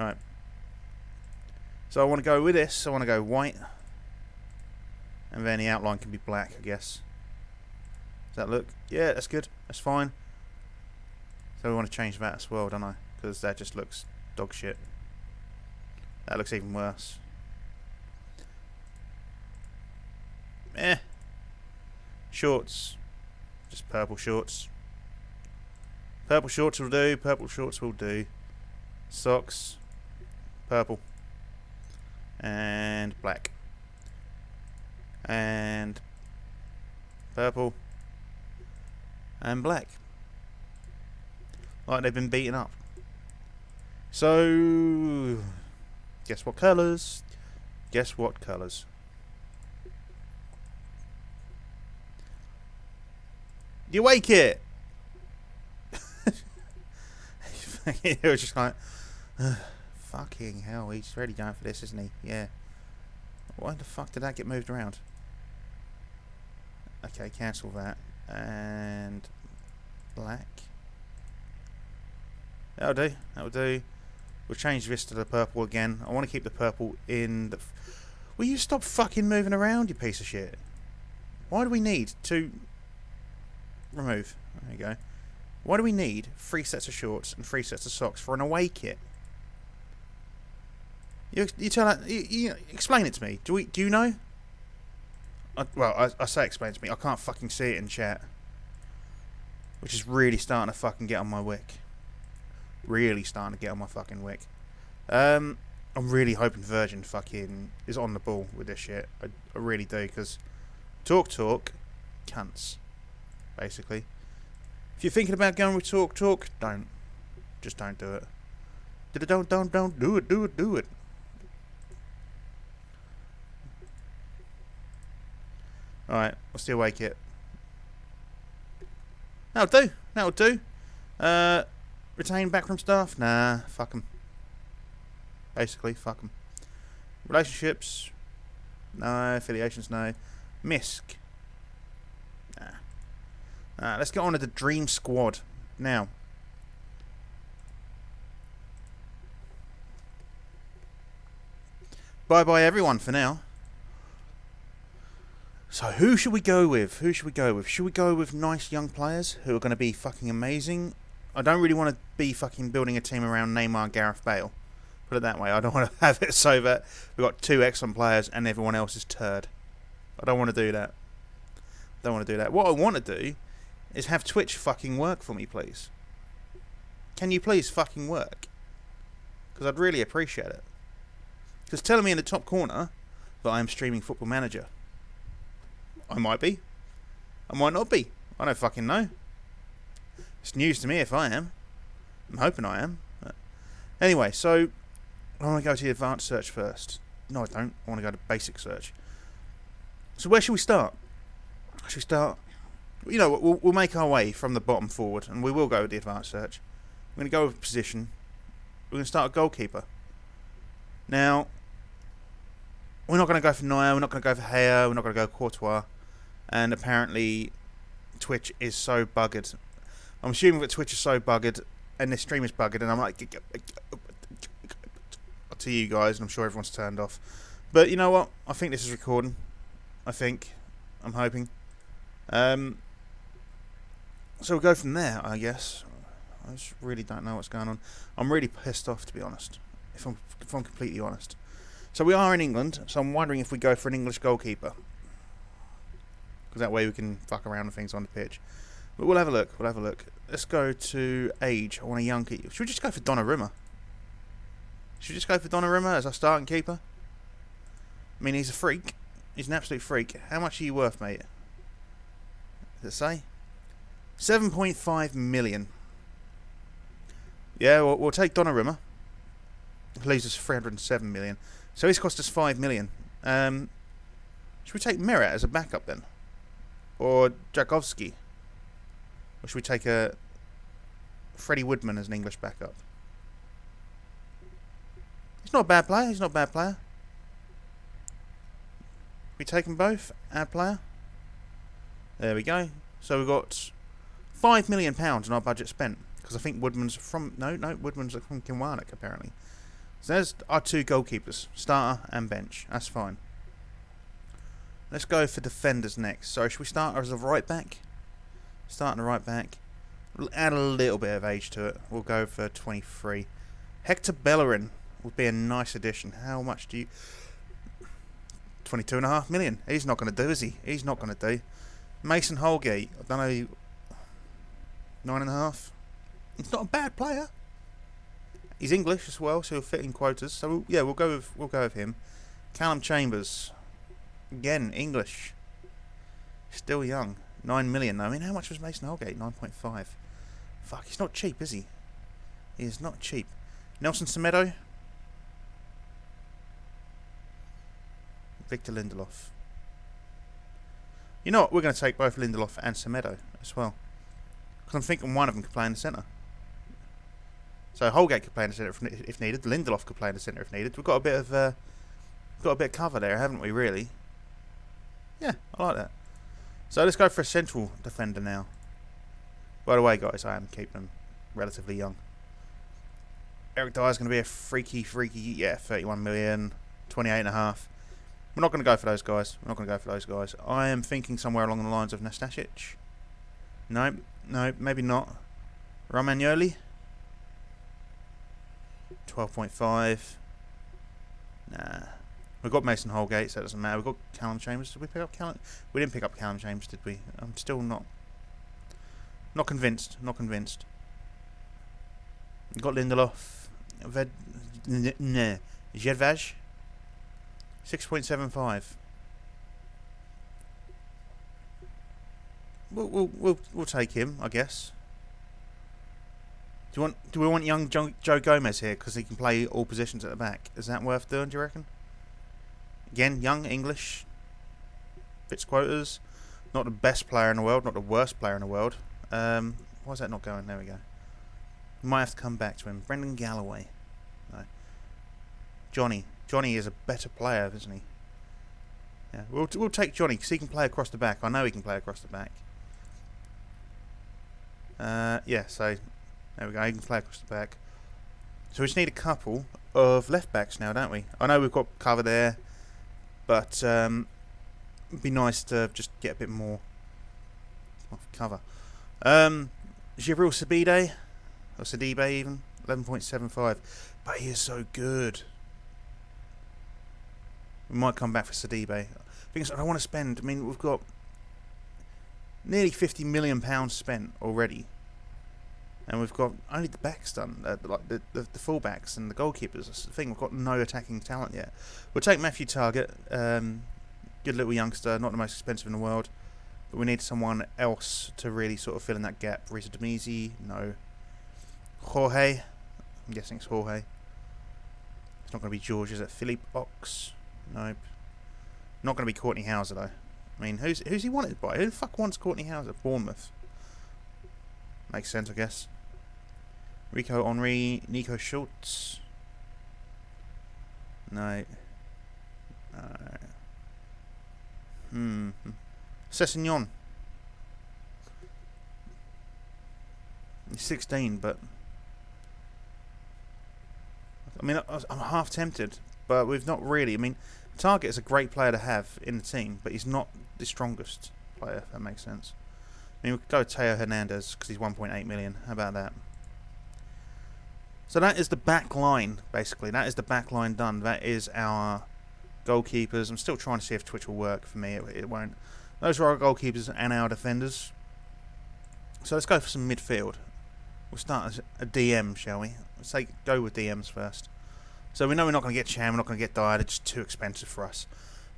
Alright. So I want to go with this. I want to go white. And then the outline can be black, I guess. Does that look? Yeah, that's good. That's fine. So we want to change that as well, don't I? Because that just looks dog shit. That looks even worse. Eh. Shorts. Just purple shorts. Purple shorts will do. Purple shorts will do. Socks. Purple. And black. And purple. And black. Like they've been beaten up. So, guess what colours? Guess what colours? The away kit! It was just like, fucking hell, he's really going for this, isn't he? Yeah. Why the fuck did that get moved around? Okay, cancel that. And black. That'll do. That'll do. We'll change this to the purple again. I want to keep the purple in the... Will you stop fucking moving around, you piece of shit? Why do we need to... Remove. There you go. Why do we need 3 sets of shorts and 3 sets of socks for an away kit? You tell that... You explain it to me. Do you know? I say explain it to me. I can't fucking see it in chat. Which is really starting to fucking get on my wick. Really starting to get on my fucking wick. I'm really hoping Virgin fucking is on the ball with this shit. I really do, because talk, cunts, basically. If you're thinking about going with talk, don't. Just don't do it. Don't do it. Alright, what's the away kit? That'll do. Retain backroom staff? Nah, fuck them. Basically, fuck them. Relationships? No. Affiliations? No. MISC? Nah. Let's get on to the Dream Squad. Now. Bye-bye everyone for now. So who should we go with? Should we go with nice young players who are going to be fucking amazing? I don't really want to be fucking building a team around Neymar and Gareth Bale. Put it that way. I don't want to have it so that we've got 2 excellent players and everyone else is turd. I don't want to do that. What I want to do is have Twitch fucking work for me, please. Can you please fucking work? Because I'd really appreciate it. Because telling me in the top corner that I am streaming Football Manager. I might be. I might not be. I don't fucking know. It's news to me if I am. I'm hoping I am. But anyway, so I want to go to the advanced search first. No, I don't. I want to go to basic search. So where should we start? You know, we'll make our way from the bottom forward, and we will go with the advanced search. We're going to go with position. We're going to start a goalkeeper. Now, we're not going to go for Neuer. We're not going to go for Gea. We're not going to go Courtois. And apparently, Twitch is so buggered. I'm assuming that Twitch is so buggered, and this stream is buggered, and I'm like, to you guys, and I'm sure everyone's turned off. But you know what? I think this is recording. I'm hoping. So we'll go from there, I guess. I just really don't know what's going on. I'm really pissed off, to be honest. If I'm completely honest. So we are in England, so I'm wondering if we go for an English goalkeeper. Because that way we can fuck around with things on the pitch. But we'll have a look. Let's go to age. I want a young keeper. Should we just go for Donnarumma? As our starting keeper? I mean, he's a freak. He's an absolute freak. How much are you worth, mate? Does it say? 7.5 million. Yeah, we'll take Donnarumma. It leaves us 307 million. So he's cost us 5 million. Should we take Meret as a backup then? Or Jakovsky? Or should we take a Freddie Woodman as an English backup? He's not a bad player. We take them both? Add player? There we go. So we've got £5 million in our budget spent. Because I think Woodman's from... No, Woodman's from Kilmarnock, apparently. So there's our two goalkeepers, starter and bench. That's fine. Let's go for defenders next. So should we start as a right back? Starting a right back. We'll add a little bit of age to it. We'll go for 23. Hector Bellerin would be a nice addition. How much do you... 22.5 million. He's not going to do, is he? He's not going to do. Mason Holgate. I don't know... 9.5. He's not a bad player. He's English as well, so he'll fit in quotas. So yeah, we'll go with him. Callum Chambers, again English, still young. 9 million. I mean, how much was Mason Holgate? 9.5. Fuck, he's not cheap, is he? He is not cheap. Nelson Semedo, Victor Lindelof. You know what? We're going to take both Lindelof and Semedo as well, because I'm thinking one of them could play in the centre. So Holgate could play in the centre if needed. Lindelof could play in the centre if needed. We've got a bit of cover there, haven't we? Really? Yeah, I like that. So let's go for a central defender now. By the way, guys, I am keeping them relatively young. Eric Dyer's going to be a freaky, yeah, 31 million, 28.5. We're not going to go for those guys. I am thinking somewhere along the lines of Nastasic. No, maybe not. Romagnoli. 12.5. Nah. We've got Mason Holgate, so it doesn't matter. We've got Callum Chambers. Did we pick up Callum? We didn't pick up Callum Chambers, did we? I'm still not convinced. We've got Lindelof. Jedvaj. 6.75. We'll take him, I guess. Do we want young Joe Gomez here because he can play all positions at the back? Is that worth doing, do you reckon? Again, young, English, fits quotas. Not the best player in the world, not the worst player in the world. Why is that not going? There we go. We might have to come back to him. Brendan Galloway. No. Johnny. Johnny is a better player, isn't he? Yeah, we'll take Johnny because he can play across the back. I know he can play across the back. Yeah, so there we go. He can play across the back. So we just need a couple of left backs now, don't we? I know we've got cover there, but it'd be nice to just get a bit more cover. Gibril Sabide, or Sidibe even, 11.75. But he is so good. We might come back for Sidibe. Because I don't want to spend. I mean, we've got nearly £50 million spent already, and we've got only the backs done, like the fullbacks and the goalkeepers. That's the thing. We've got no attacking talent yet. We'll take Matthew Targett, good little youngster, not the most expensive in the world, but we need someone else to really sort of fill in that gap. Risa Demizi, no. Jorge, I'm guessing it's Jorge. It's not going to be George, is it? Philippe Ox, nope. Not going to be Courtney Hauser though. I mean, who's he wanted by? Who the fuck wants Courtney Hauser? Bournemouth. Makes sense, I guess. Rico Henry, Nico Schultz. No. Sessegnon. He's 16, but I mean, I'm half tempted, but we've not really. I mean, Target is a great player to have in the team, but he's not the strongest player, if that makes sense. I mean, we could go with Teo Hernandez because he's 1.8 million. How about that? So that is the back line, basically. That is the back line done. That is our goalkeepers. I'm still trying to see if Twitch will work for me. It won't. Those are our goalkeepers and our defenders. So let's go for some midfield. We'll start as a DM, shall we? Let's go with DMs first. So we know we're not going to get Cham, we're not going to get Dyer. They're just too expensive for us.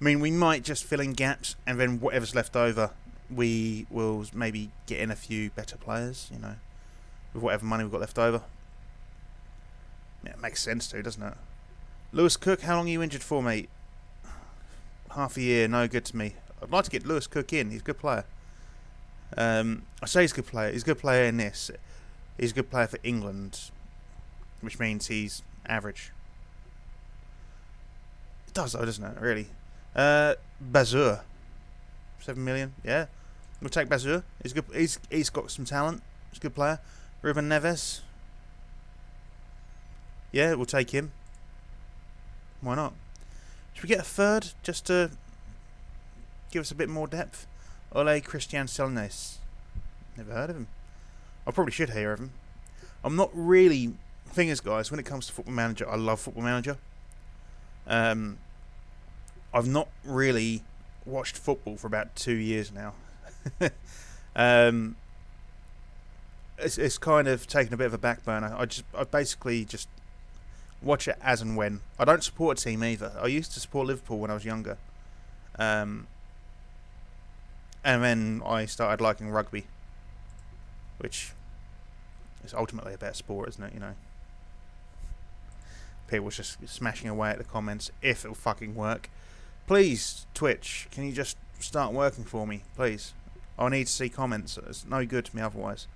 I mean, we might just fill in gaps, and then whatever's left over, we will maybe get in a few better players, you know, with whatever money we've got left over. Yeah, it makes sense too, doesn't it? Lewis Cook, how long are you injured for, mate? Half a year, no good to me. I'd like to get Lewis Cook in. He's a good player. I say he's a good player. He's a good player in this. He's a good player for England, which means he's average. It does though, doesn't it? Really. Bazur, 7 million. Yeah, we'll take Bazur. He's good. He's got some talent. He's a good player. Ruben Neves. Yeah, we'll take him. Why not? Should we get a third just to give us a bit more depth? Ole Christian Selnes. Never heard of him. I probably should hear of him. I'm not really... Thing is, guys, when it comes to Football Manager, I love Football Manager. I've not really watched football for about 2 years now. It's kind of taken a bit of a back burner. I basically just watch it as and when. I don't support a team either. I used to support Liverpool when I was younger. And then I started liking rugby, which is ultimately a better sport, isn't it? You know, people just smashing away at the comments. If it'll fucking work, please, Twitch, can you just start working for me, please? I need to see comments. It's no good to me otherwise.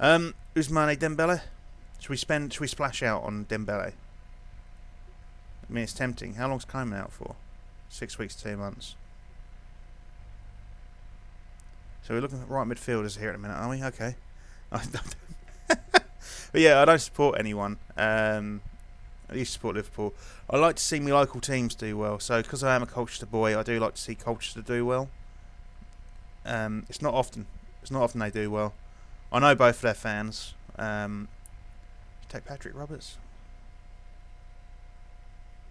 Ousmane Dembele. Should we splash out on Dembele? I mean, it's tempting. How long's Koeman out for? 6 weeks, 2 months. So we're looking at right midfielders here in a minute, are we? Okay. But yeah, I don't support anyone. I used to support Liverpool. I like to see my local teams do well. So because I am a Colchester boy, I do like to see Colchester do well. It's not often. It's not often they do well. I know both of their fans. Take Patrick Roberts.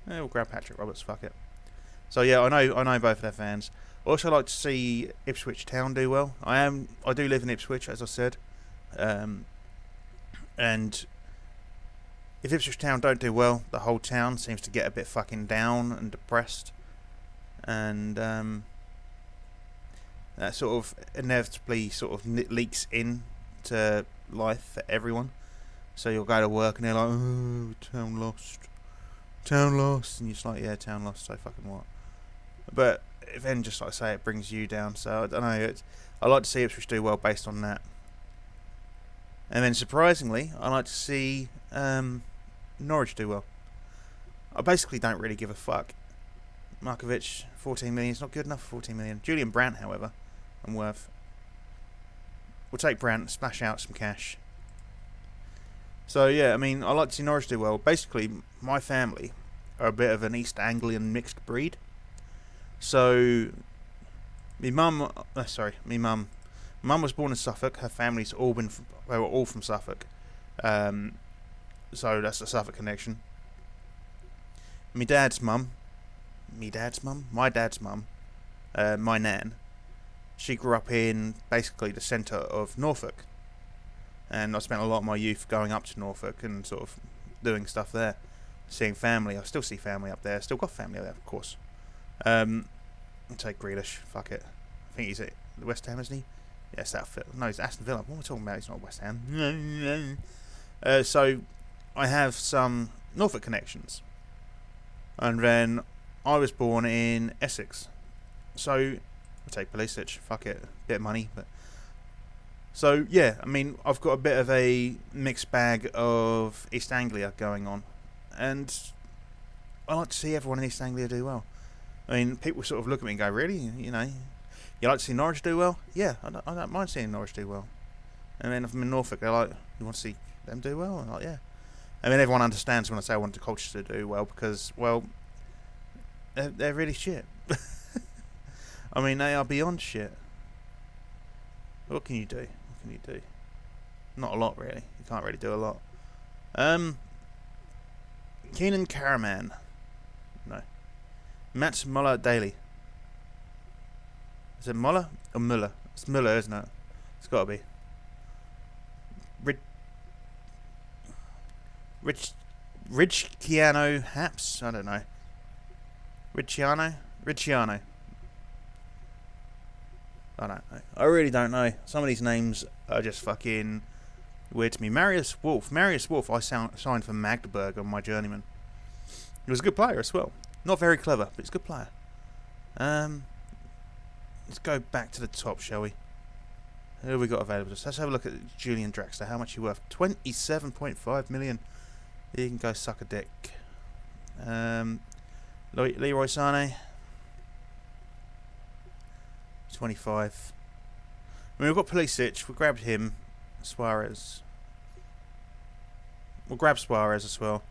Yeah, we'll grab Patrick Roberts. Fuck it. So yeah, I know both of their fans. I also like to see Ipswich Town do well. I do live in Ipswich, as I said, and if Ipswich Town don't do well, the whole town seems to get a bit fucking down and depressed, and that sort of inevitably sort of leaks in to life for everyone. So you'll go to work and they're like, oh, town lost, and you're just like, yeah, town lost, so fucking what? But then, just like I say, it brings you down. So I don't know. I like to see Ipswich do well based on that. And then, surprisingly, I like to see Norwich do well. I basically don't really give a fuck. Markovic, 14 million is not good enough for 14 million. Julian Brandt, however, I'm worth. We'll take Brandt, splash out some cash. So yeah, I mean, I like to see Norwich do well. Basically, my family are a bit of an East Anglian mixed breed. So, my mum was born in Suffolk. Her family's they were all from Suffolk. So that's a Suffolk connection. My dad's mum, my nan, she grew up in basically the centre of Norfolk. And I spent a lot of my youth going up to Norfolk and sort of doing stuff there. Seeing family. I still see family up there. Still got family there, of course. I'll take Grealish. Fuck it. I think he's at West Ham, isn't he? Yes, that fit. No, he's Aston Villa. What am I talking about? He's not West Ham. So, I have some Norfolk connections. And then I was born in Essex. So, I'll take Pulisic. Fuck it. Bit of money. But so, yeah. I mean, I've got a bit of a mixed bag of East Anglia going on. And I like to see everyone in East Anglia do well. I mean, people sort of look at me and go, really? You know, you like to see Norwich do well? Yeah, I don't mind seeing Norwich do well. And then if I'm in Norfolk, they're like, you want to see them do well? I'm like, yeah. I mean, everyone understands when I say I want the Colchester to do well because, well, they're really shit. I mean, they are beyond shit. What can you do? Not a lot, really. You can't really do a lot. Keenan Karaman. No. Mats Muller Daly. Is it Muller or Muller? It's Muller, isn't it? It's got to be. Ricciano Haps? I don't know. Ricciano? I don't know. I really don't know. Some of these names are just fucking weird to me. Marius Wolf, I signed for Magdeburg on my journeyman. He was a good player as well. Not very clever, but he's a good player. Let's go back to the top, shall we? Who have we got available? Let's have a look at Julian Draxler. How much are you worth? 27.5 million. You can go suck a dick. Leroy Sané. 25. I mean, we've got Pulisic. We grabbed him. Suarez. We'll grab Suarez as well.